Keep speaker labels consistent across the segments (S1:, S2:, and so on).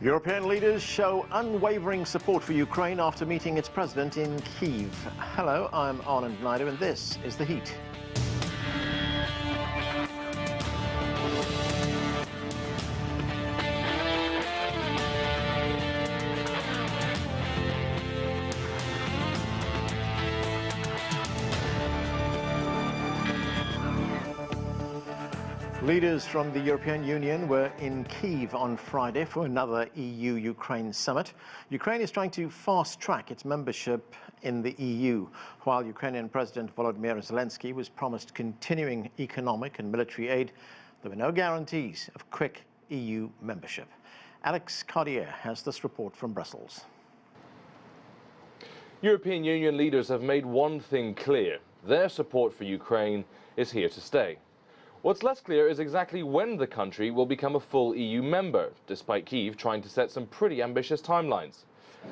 S1: European leaders show unwavering support for Ukraine after meeting its president in Kyiv. Hello, I'm Anton, and this is The Heat. Leaders from the European Union were in Kyiv on Friday for another EU-Ukraine summit. Ukraine is trying to fast-track its membership in the EU, while Ukrainian President Volodymyr Zelensky was promised continuing economic and military aid. There were no guarantees of quick EU membership. Alex Cartier has this report from Brussels.
S2: European Union leaders have made one thing clear: their support for Ukraine is here to stay. What's less clear is exactly when the country will become a full EU member, despite Kyiv trying to set some pretty ambitious timelines.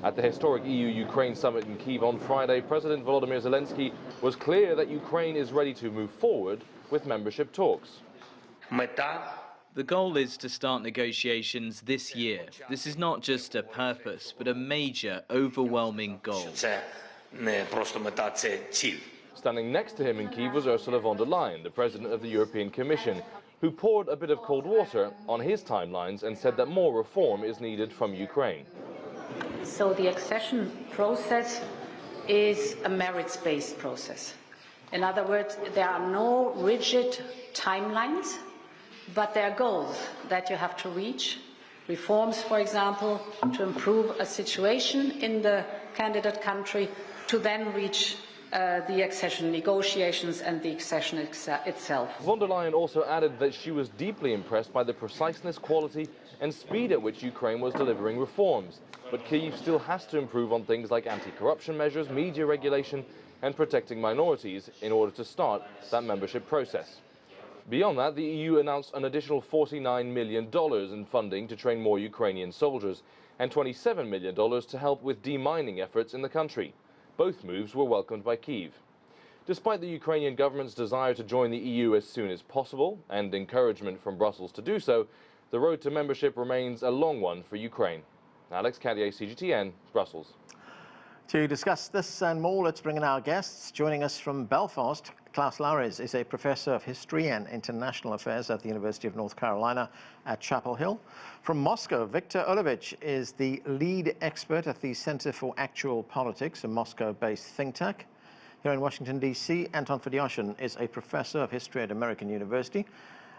S2: At the historic EU-Ukraine summit in Kyiv on Friday, President Volodymyr Zelensky was clear that Ukraine is ready to move forward with membership talks.
S3: The goal is to start negotiations this year. This is not just a purpose, but a major, overwhelming goal.
S2: Standing next to him in Kyiv was Ursula von der Leyen, the President of the European Commission, who poured a bit of cold water on his timelines and said that more reform is needed from Ukraine.
S4: So the accession process is a merits-based process. In other words, there are no rigid timelines, but there are goals that you have to reach. Reforms, for example, to improve a situation in the candidate country, to then reach the accession negotiations and the accession itself.
S2: Von der Leyen also added that she was deeply impressed by the preciseness, quality and speed at which Ukraine was delivering reforms. But Kyiv still has to improve on things like anti-corruption measures, media regulation and protecting minorities in order to start that membership process. Beyond that, the EU announced an additional $49 million in funding to train more Ukrainian soldiers and $27 million to help with demining efforts in the country. Both moves were welcomed by Kyiv. Despite the Ukrainian government's desire to join the EU as soon as possible and encouragement from Brussels to do so, the road to membership remains a long one for Ukraine. Alex Cartier, CGTN, Brussels.
S1: To discuss this and more, let's bring in our guests. Joining us from Belfast, Klaus Larres is a professor of history and international affairs at the University of North Carolina at Chapel Hill. From Moscow, Viktor Olevich is the lead expert at the Center for Actual Politics, a Moscow-based think tank. Here in Washington, D.C., Anton Fedyashin is a professor of history at American University.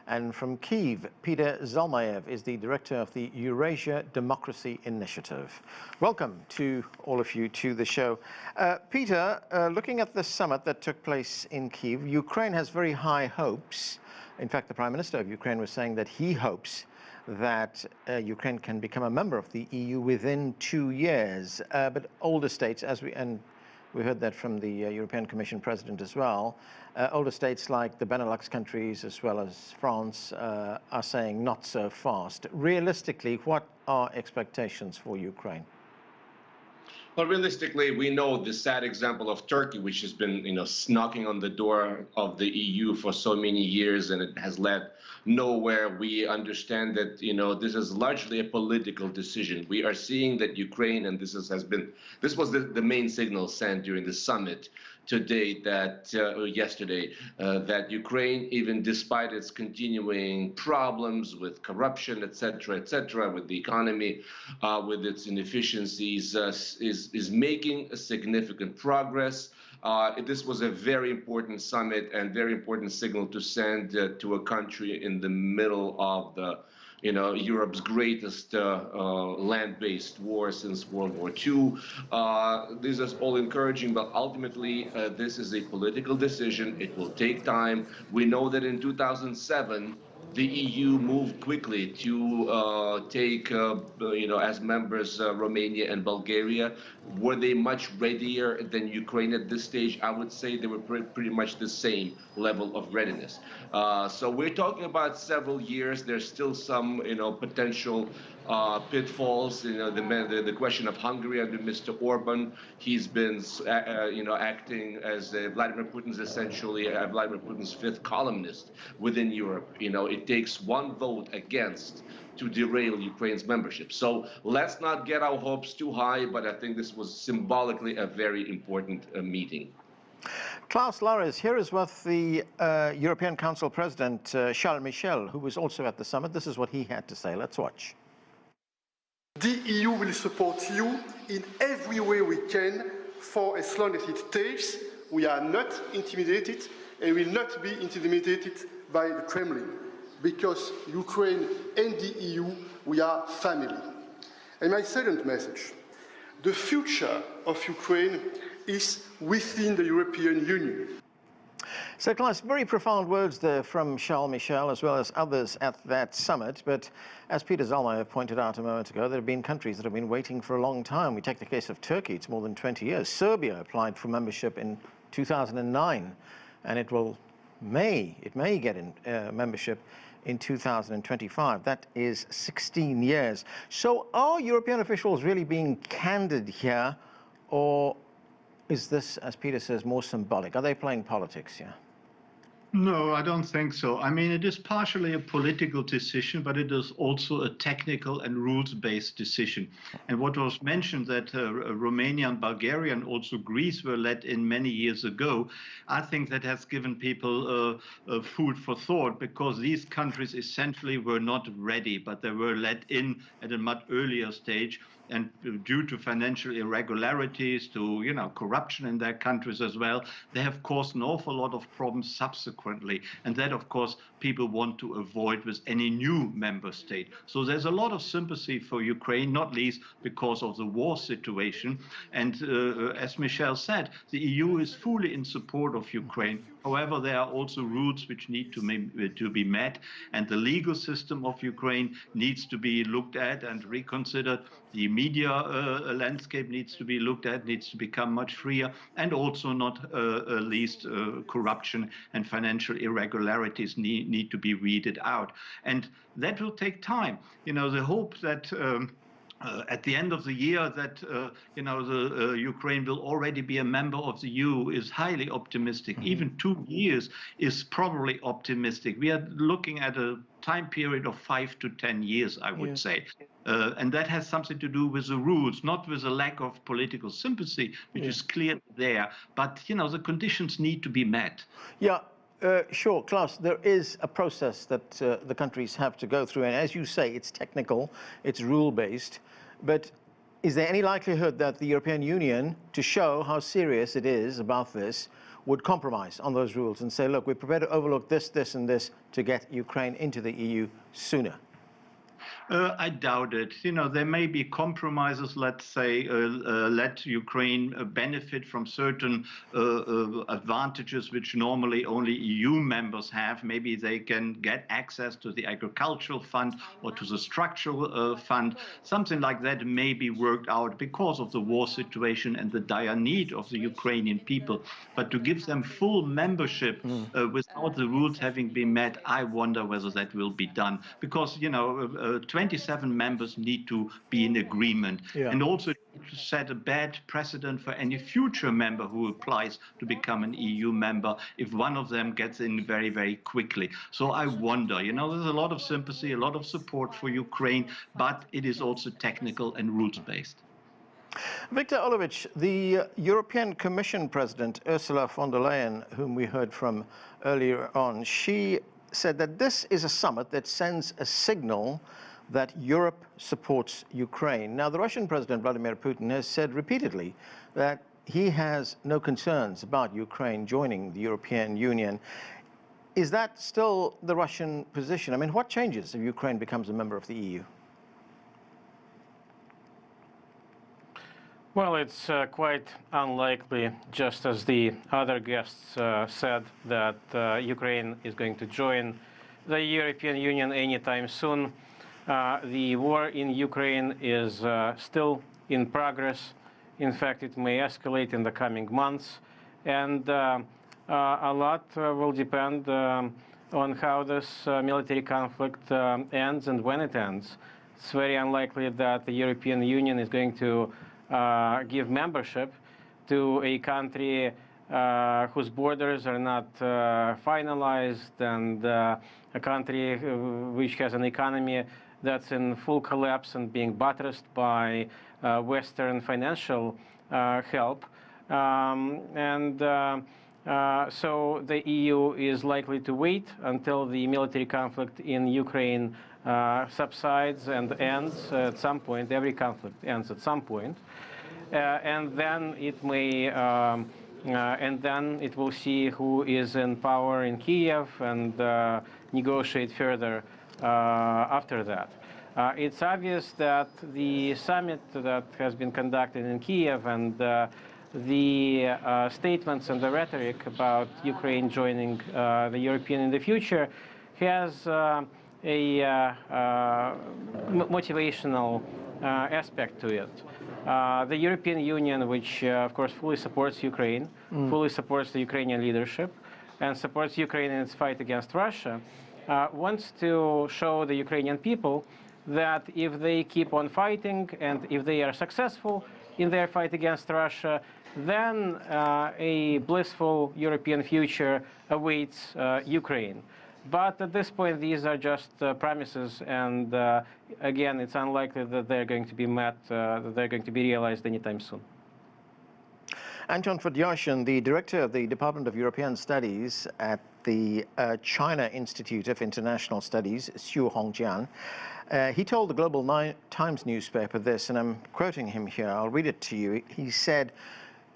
S1: And from Kyiv, Peter Zalmayev is the director of the Eurasia Democracy Initiative. Welcome to all of you to the show. Peter, looking at the summit that took place in Kyiv, Ukraine has very high hopes. In fact, the Prime Minister of Ukraine was saying that he hopes that Ukraine can become a member of the EU within 2 years. But older states, we heard that from the European Commission President as well, older states like the Benelux countries as well as France are saying not so fast. Realistically, what are expectations for Ukraine?
S5: Well, realistically, we know the sad example of Turkey, which has been, knocking on the door of the EU for so many years, and it has led nowhere. We understand that, this is largely a political decision. We are seeing that Ukraine, and this was the main signal sent during the summit today, yesterday, that Ukraine, even despite its continuing problems with corruption, etc., with the economy, with its inefficiencies, is making a significant progress. This was a very important summit and very important signal to send to a country in the middle of the Europe's greatest land-based war since World War II. This is all encouraging, but ultimately this is a political decision. It will take time. We know that in 2007, the EU moved quickly to take, as members Romania and Bulgaria. Were they much readier than Ukraine at this stage? I would say they were pretty much the same level of readiness. So we're talking about several years. There's still some, potential pitfalls. The question of Hungary under Mr. Orban. He's been, acting as Vladimir Putin's essentially Vladimir Putin's fifth columnist within Europe. It takes one vote against to derail Ukraine's membership. So let's not get our hopes too high, but I think this was symbolically a very important meeting.
S1: Klaus, Larres, here is what the European Council President, Charles Michel, who was also at the summit, this is what he had to say. Let's watch.
S6: The EU will support you in every way we can for as long as it takes. We are not intimidated and will not be intimidated by the Kremlin, because Ukraine and the EU, we are family. And my second message, the future of Ukraine is within the European Union.
S1: So, Klaus, very profound words there from Charles Michel as well as others at that summit. But as Peter Zalmayev pointed out a moment ago, there have been countries that have been waiting for a long time. We take the case of Turkey, it's more than 20 years. Serbia applied for membership in 2009, and it may get in membership in 2025. That is 16 years. So are European officials really being candid here, or is this, as Peter says, more symbolic? Are they playing politics here?
S7: No, I don't think so. I mean, it is partially a political decision, but it is also a technical and rules-based decision. And what was mentioned that Romania and Bulgaria and also Greece were let in many years ago, I think that has given people food for thought, because these countries essentially were not ready, but they were let in at a much earlier stage. And due to financial irregularities, to corruption in their countries as well, they have caused an awful lot of problems subsequently. And that, of course, people want to avoid with any new member state. So there's a lot of sympathy for Ukraine, not least because of the war situation. And as Michel said, the EU is fully in support of Ukraine. However, there are also rules which need to be met, and the legal system of Ukraine needs to be looked at and reconsidered. The media landscape needs to be looked at, needs to become much freer, and also not least corruption and financial irregularities need to be weeded out. And that will take time. The hope that at the end of the year that Ukraine will already be a member of the EU is highly optimistic. Even 2 years is probably optimistic. We are looking at a time period of 5 to 10 years, I would say. And that has something to do with the rules, not with a lack of political sympathy, which is clear there. But, the conditions need to be met.
S1: Yeah. Sure, Klaus, there is a process that the countries have to go through. And as you say, it's technical, it's rule-based. But is there any likelihood that the European Union, to show how serious it is about this, would compromise on those rules and say, look, we're prepared to overlook this, this, and this to get Ukraine into the EU sooner?
S7: I doubt it. There may be compromises, let's say, let Ukraine benefit from certain advantages which normally only EU members have. Maybe they can get access to the agricultural fund or to the structural fund. Something like that may be worked out because of the war situation and the dire need of the Ukrainian people. But to give them full membership without the rules having been met, I wonder whether that will be done. Because, 27 members need to be in agreement, and also to set a bad precedent for any future member who applies to become an EU member if one of them gets in very, very quickly. So I wonder, there's a lot of sympathy, a lot of support for Ukraine, but it is also technical and rules-based.
S1: Viktor Olevich, the European Commission President, Ursula von der Leyen, whom we heard from earlier on, she said that this is a summit that sends a signal that Europe supports Ukraine. Now, the Russian President, Vladimir Putin, has said repeatedly that he has no concerns about Ukraine joining the European Union. Is that still the Russian position? I mean, what changes if Ukraine becomes a member of the EU?
S8: Well, it's quite unlikely, just as the other guests said, that Ukraine is going to join the European Union anytime soon. The war in Ukraine is still in progress. In fact, it may escalate in the coming months. And a lot will depend on how this military conflict ends and when it ends. it's very unlikely that the European Union is going to give membership to a country whose borders are not finalized, and a country which has an economy that's in full collapse and being buttressed by Western financial help. So the EU is likely to wait until the military conflict in Ukraine subsides and ends at some point. Every conflict ends at some point. And then it may, and then it will see who is in power in Kiev and negotiate further after that. It's obvious that the summit that has been conducted in Kiev and the statements and the rhetoric about Ukraine joining the European in the future has a motivational aspect to it. The European Union, which of course fully supports Ukraine, fully supports the Ukrainian leadership, and supports Ukraine in its fight against Russia, wants to show the Ukrainian people that if they keep on fighting and if they are successful in their fight against Russia, then a blissful European future awaits Ukraine. But at this point, these are just promises, and again, it's unlikely that they're going to be met, that they're going to be realized anytime soon.
S1: Anton Fedyashin, the director of the Department of European Studies at the China Institute of International Studies, Xu Hongjian, he told the Global Times newspaper this, and I'm quoting him here, I'll read it to you. He said,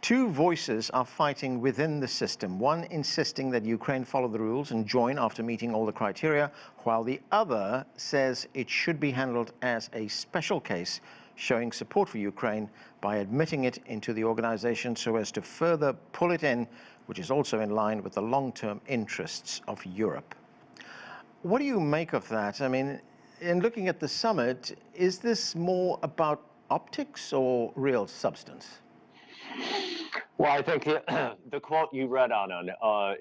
S1: "Two voices are fighting within the system, one insisting that Ukraine follow the rules and join after meeting all the criteria, while the other says it should be handled as a special case, showing support for Ukraine by admitting it into the organization so as to further pull it in, which is also in line with the long-term interests of Europe." What do you make of that? I mean, in looking at the summit, is this more about optics or real substance?
S9: Well, I think the quote you read, Anton,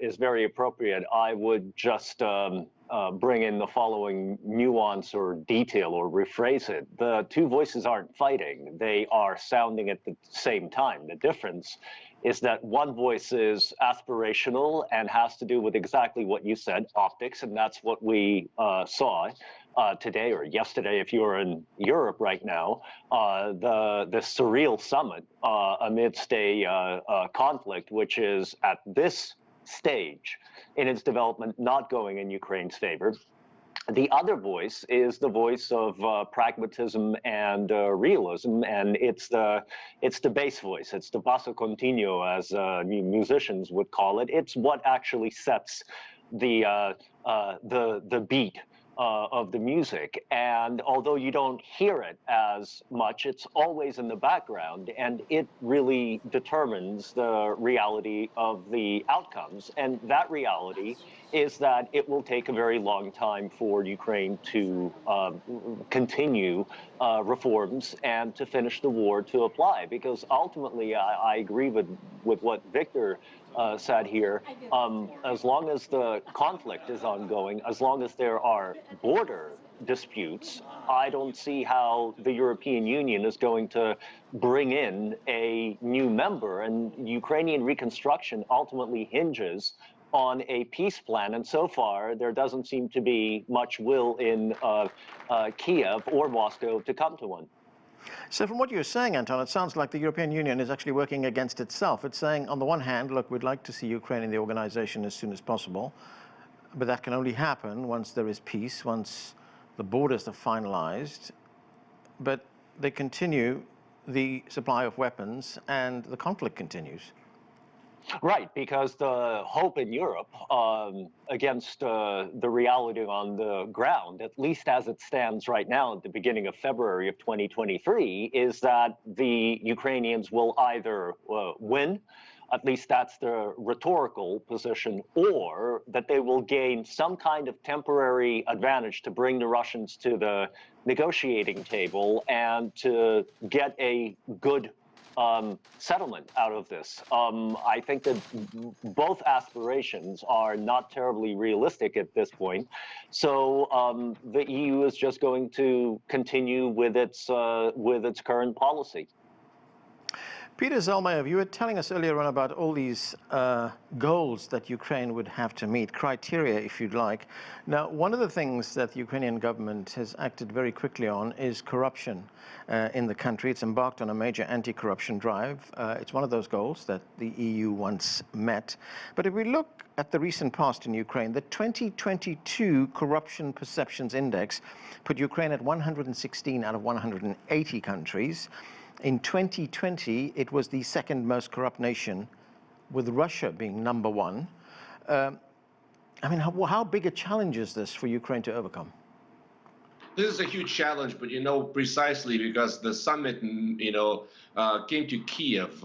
S9: is very appropriate. I would just bring in the following nuance or detail or rephrase it. The two voices aren't fighting. They are sounding at the same time. The difference is that one voice is aspirational and has to do with exactly what you said, optics, and that's what we saw today or yesterday, if you're in Europe right now, the surreal summit amidst a conflict which is at this stage in its development not going in Ukraine's favor. The other voice is the voice of pragmatism and realism, and it's the bass voice. It's the basso continuo, as musicians would call it. It's what actually sets the beat of the music. And although you don't hear it as much, it's always in the background, and it really determines the reality of the outcomes. And that reality is that it will take a very long time for Ukraine to continue reforms and to finish the war to apply. Because ultimately, I agree with what Viktor said here, as long as the conflict is ongoing, as long as there are border disputes, I don't see how the European Union is going to bring in a new member. And Ukrainian reconstruction ultimately hinges on a peace plan. And so far, there doesn't seem to be much will in Kiev or Moscow to come to one.
S1: So from what you're saying, Anton, it sounds like the European Union is actually working against itself. It's saying, on the one hand, look, we'd like to see Ukraine in the organization as soon as possible, but that can only happen once there is peace, once the borders are finalized. But they continue the supply of weapons and the conflict continues.
S9: Right, because the hope in Europe against the reality on the ground, at least as it stands right now at the beginning of February of 2023, is that the Ukrainians will either win, at least that's the rhetorical position, or that they will gain some kind of temporary advantage to bring the Russians to the negotiating table and to get a good settlement out of this. I think that both aspirations are not terribly realistic at this point. So the EU is just going to continue with its current policy.
S1: Peter Zalmayev, you were telling us earlier on about all these goals that Ukraine would have to meet, criteria, if you'd like. Now, one of the things that the Ukrainian government has acted very quickly on is corruption in the country. It's embarked on a major anti-corruption drive. It's one of those goals that the EU once met. But if we look at the recent past in Ukraine, the 2022 Corruption Perceptions Index put Ukraine at 116 out of 180 countries. In 2020, it was the second most corrupt nation, with Russia being number one. I mean, how big a challenge is this for Ukraine to overcome?
S5: This is a huge challenge, but precisely because the summit, came to Kiev.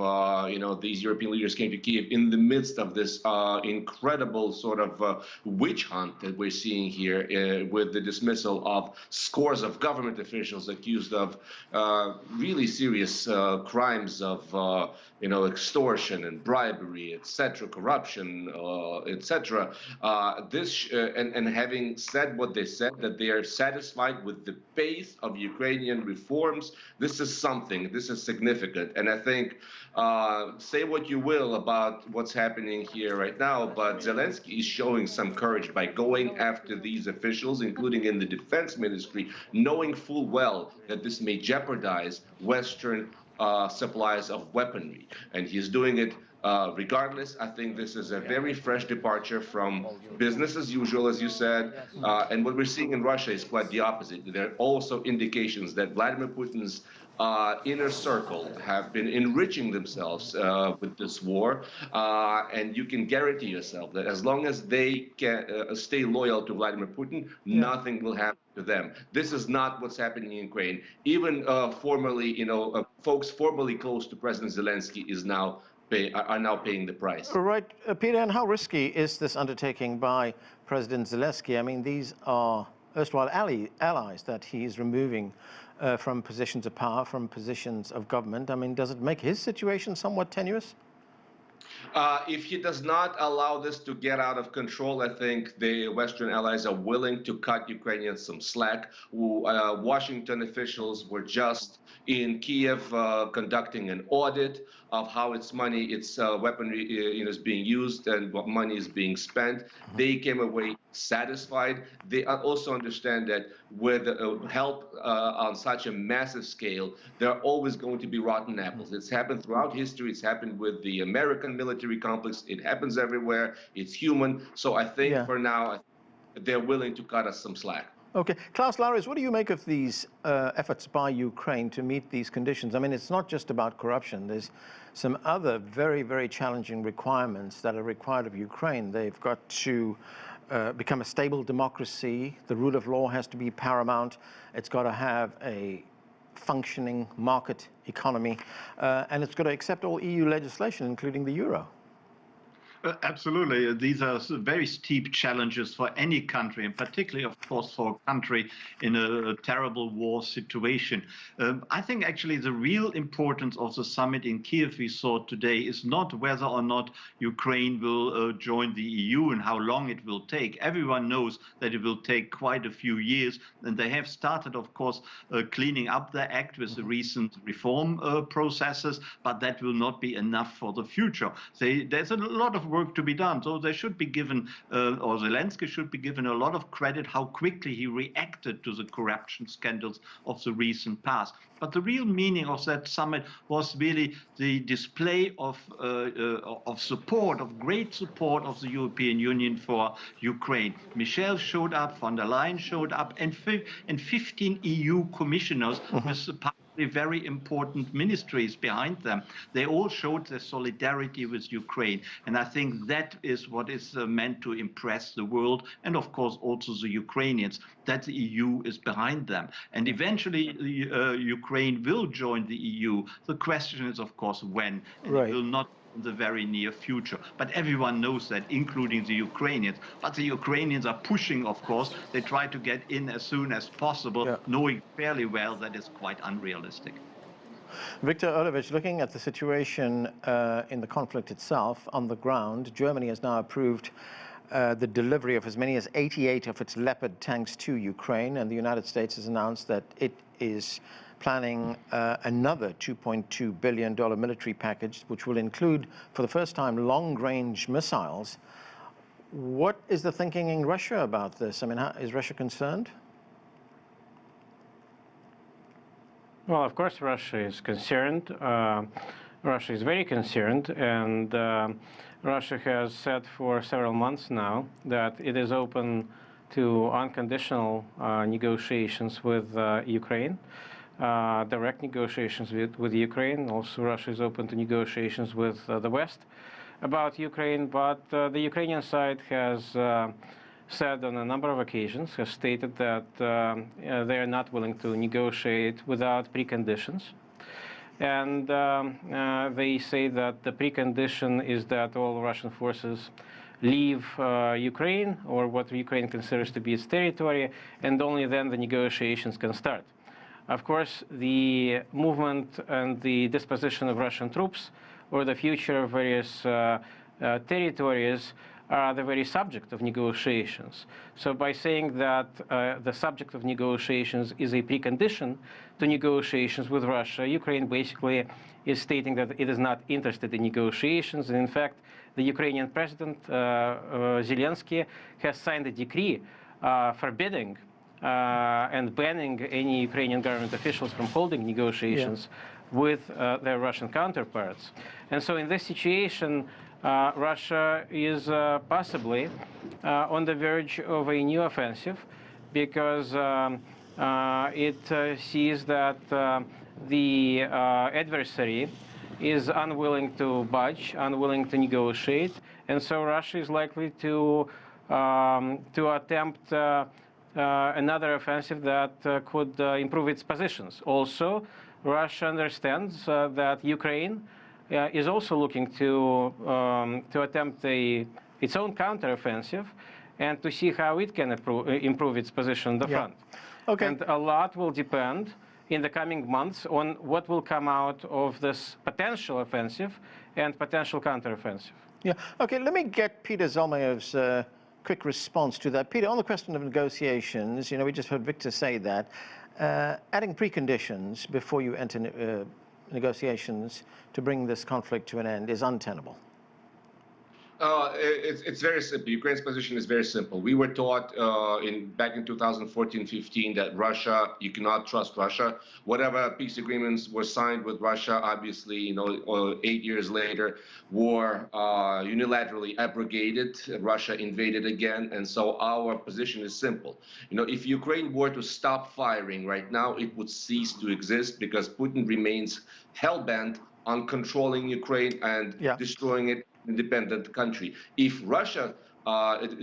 S5: These European leaders came to Kiev in the midst of this incredible sort of witch hunt that we're seeing here, with the dismissal of scores of government officials accused of really serious crimes of extortion and bribery, etc., corruption, etc. And having said what they said, that they are satisfied with the pace of Ukrainian reforms, this is something, this is significant. And I think, say what you will about what's happening here right now, but Zelensky is showing some courage by going after these officials, including in the defense ministry, knowing full well that this may jeopardize Western supplies of weaponry. And he's doing it regardless. I think this is a very fresh departure from business as usual, as you said. And what we're seeing in Russia is quite the opposite. There are also indications that Vladimir Putin's inner circle have been enriching themselves with this war. And you can guarantee yourself that as long as they can stay loyal to Vladimir Putin, nothing will happen to them. This is not what's happening in Ukraine. Even formerly, folks formerly close to President Zelensky are now paying the price.
S1: Right, Peter, and how risky is this undertaking by President Zelensky? I mean, these are erstwhile allies that he's removing from positions of power, from positions of government. I mean, does it make his situation somewhat tenuous?
S5: If he does not allow this to get out of control, I think the Western allies are willing to cut Ukrainians some slack. Washington officials were just in Kiev conducting an audit of how its weaponry is being used and what money is being spent. They came away satisfied. They also understand that with help on such a massive scale, there are always going to be rotten apples. It's happened throughout history. It's happened with the American military complex. It happens everywhere. It's human. So I think for now, they're willing to cut us some slack.
S1: Okay. Klaus, Larres, what do you make of these efforts by Ukraine to meet these conditions? I mean, it's not just about corruption. There's some other very, very challenging requirements that are required of Ukraine. They've got to become a stable democracy. The rule of law has to be paramount. It's got to have a functioning market economy, and it's got to accept all EU legislation, including the euro.
S7: Absolutely. These are very steep challenges for any country, and particularly, of course, for a country in a terrible war situation. I think actually the real importance of the summit in Kiev we saw today is not whether or not Ukraine will join the EU and how long it will take. Everyone knows that it will take quite a few years, and they have started, of course, cleaning up their act with the recent reform processes, but that will not be enough for the future. There's a lot of work to be done. So they should be given, or Zelensky should be given a lot of credit how quickly he reacted to the corruption scandals of the recent past. But the real meaning of that summit was really the display of support, of great support of the European Union for Ukraine. Michel showed up, von der Leyen showed up, and 15 EU commissioners with very important ministries behind them. They all showed their solidarity with Ukraine. And I think that is what is meant to impress the world, and of course also the Ukrainians, that the EU is behind them. And eventually Ukraine will join the EU. The question is, of course, when. And it will not in the very near future. But everyone knows that, including the Ukrainians. But the Ukrainians are pushing, of course. They try to get in as soon as possible, knowing fairly well that it's quite unrealistic.
S1: Viktor Olevich, looking at the situation in the conflict itself on the ground, Germany has now approved the delivery of as many as 88 of its Leopard tanks to Ukraine, and the United States has announced that it is planning another $2.2 billion military package, which will include, for the first time, long-range missiles. What is the thinking in Russia about this? I mean, is Russia concerned?
S8: Well, of course, Russia is concerned. Russia is very concerned, and Russia has said for several months now that it is open to unconditional negotiations with Ukraine, direct negotiations with Ukraine. Also, Russia is open to negotiations with the West about Ukraine, but the Ukrainian side has said on a number of occasions, has stated that they are not willing to negotiate without preconditions. And they say that the precondition is that all Russian forces leave Ukraine, or what Ukraine considers to be its territory, and only then the negotiations can start. Of course, the movement and the disposition of Russian troops, or the future of various territories, are the very subject of negotiations. So by saying that the subject of negotiations is a precondition to negotiations with Russia, Ukraine basically is stating that it is not interested in negotiations. And in fact, the Ukrainian president, Zelensky, has signed a decree forbidding and banning any Ukrainian government officials from holding negotiations with their Russian counterparts. And so in this situation, Russia is possibly on the verge of a new offensive, because it sees that the adversary is unwilling to budge, unwilling to negotiate, and so Russia is likely to attempt another offensive that could improve its positions. Also, Russia understands that Ukraine is also looking to attempt its own counteroffensive, and to see how it can improve its position on the front.
S1: Okay.
S8: And a lot will depend in the coming months on what will come out of this potential offensive and potential counteroffensive.
S1: Yeah. Okay. Let me get Peter Zalmayev's quick response to that. Peter, on the question of negotiations, we just heard Viktor say that adding preconditions before you enter negotiations to bring this conflict to an end is untenable.
S5: It's very simple. Ukraine's position is very simple. We were taught back in 2014-15 that Russia, you cannot trust Russia. Whatever peace agreements were signed with Russia, obviously, 8 years later, war unilaterally abrogated. Russia invaded again, and so our position is simple. If Ukraine were to stop firing right now, it would cease to exist, because Putin remains hell-bent on controlling Ukraine and destroying it. Independent country. If Russia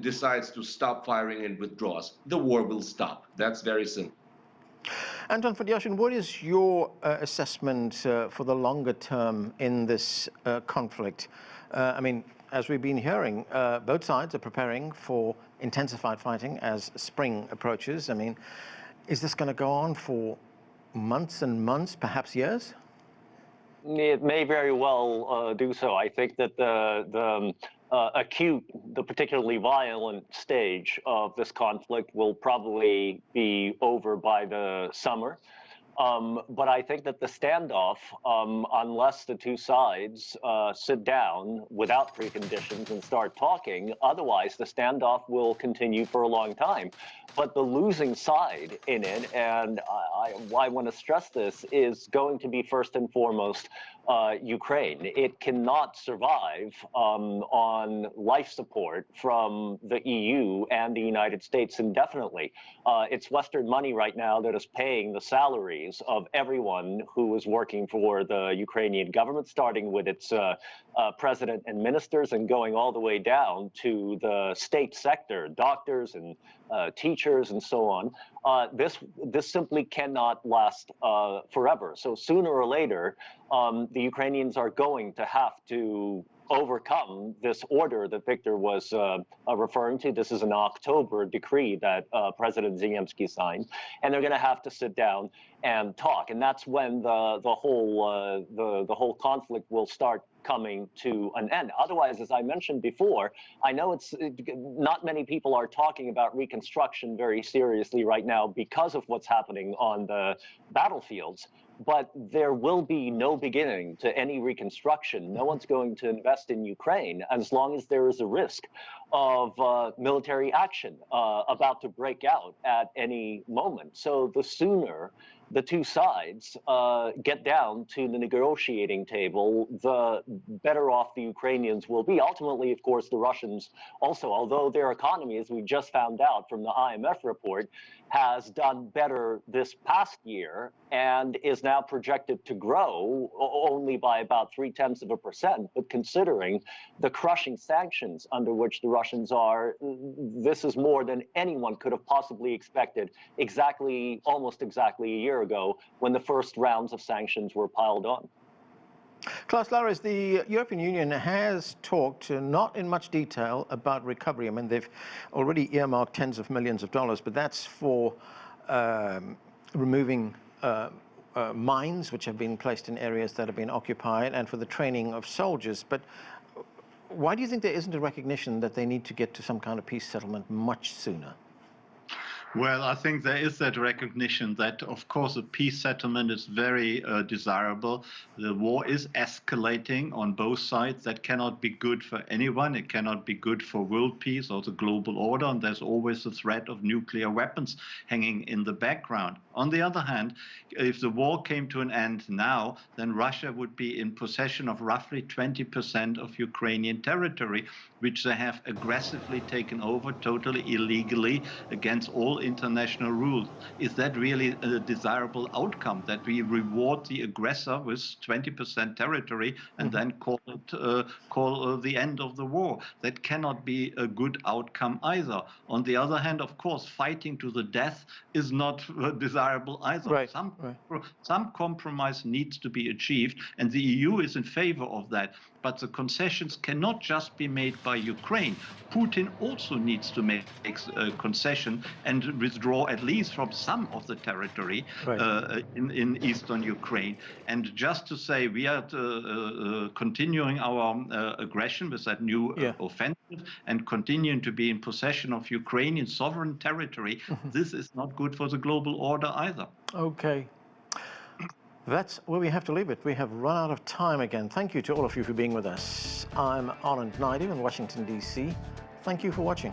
S5: decides to stop firing and withdraws, the war will stop. That's very simple.
S1: Anton, Fedyashin, what is your assessment for the longer term in this conflict? I mean, as we've been hearing, both sides are preparing for intensified fighting as spring approaches. I mean, is this going to go on for months and months, perhaps years?
S9: It may very well do so. I think that the particularly violent stage of this conflict will probably be over by the summer. But I think that the standoff, unless the two sides sit down without preconditions and start talking, otherwise the standoff will continue for a long time. But the losing side in it, and I want to stress this, is going to be first and foremost Ukraine. It cannot survive on life support from the EU and the United States indefinitely. It's Western money right now that is paying the salaries of everyone who is working for the Ukrainian government, starting with its president and ministers and going all the way down to the state sector, doctors and teachers and so on. This simply cannot last forever. So sooner or later, the Ukrainians are going to have to overcome this order that Viktor was referring to. This is an October decree that President Zelensky signed, and they're going to have to sit down and talk. And that's when the whole conflict will start coming to an end. Otherwise, as I mentioned before, I know not many people are talking about reconstruction very seriously right now because of what's happening on the battlefields. But there will be no beginning to any reconstruction. No one's going to invest in Ukraine as long as there is a risk of military action about to break out at any moment. So the sooner the two sides get down to the negotiating table, the better off the Ukrainians will be. Ultimately, of course, the Russians also, although their economy, as we just found out from the IMF report, has done better this past year and is now projected to grow only by about 0.3%. But considering the crushing sanctions under which the Russians are, this is more than anyone could have possibly expected almost exactly a year ago when the first rounds of sanctions were piled on.
S1: Klaus, Larres, the European Union has talked, not in much detail, about recovery. I mean, they've already earmarked tens of millions of dollars, but that's for removing mines which have been placed in areas that have been occupied and for the training of soldiers. But why do you think there isn't a recognition that they need to get to some kind of peace settlement much sooner?
S7: Well, I think there is that recognition that, of course, a peace settlement is very desirable. The war is escalating on both sides. That cannot be good for anyone. It cannot be good for world peace or the global order. And there's always the threat of nuclear weapons hanging in the background. On the other hand, if the war came to an end now, then Russia would be in possession of roughly 20% of Ukrainian territory, which they have aggressively taken over totally illegally against all international rules. Is that really a desirable outcome, that we reward the aggressor with 20% territory and then call the end of the war? That cannot be a good outcome either. On the other hand, of course, fighting to the death is not desirable either.
S1: Right.
S7: Some compromise needs to be achieved, and the EU is in favor of that. But the concessions cannot just be made by Ukraine. Putin also needs to make a concession and withdraw at least from some of the territory in eastern Ukraine. And just to say we are continuing our aggression with that new offensive and continuing to be in possession of Ukrainian sovereign territory, this is not good for the global order either.
S1: Okay. That's where we have to leave it. We have run out of time again. Thank you to all of you for being with us. I'm Anton in Washington, D.C. Thank you for watching.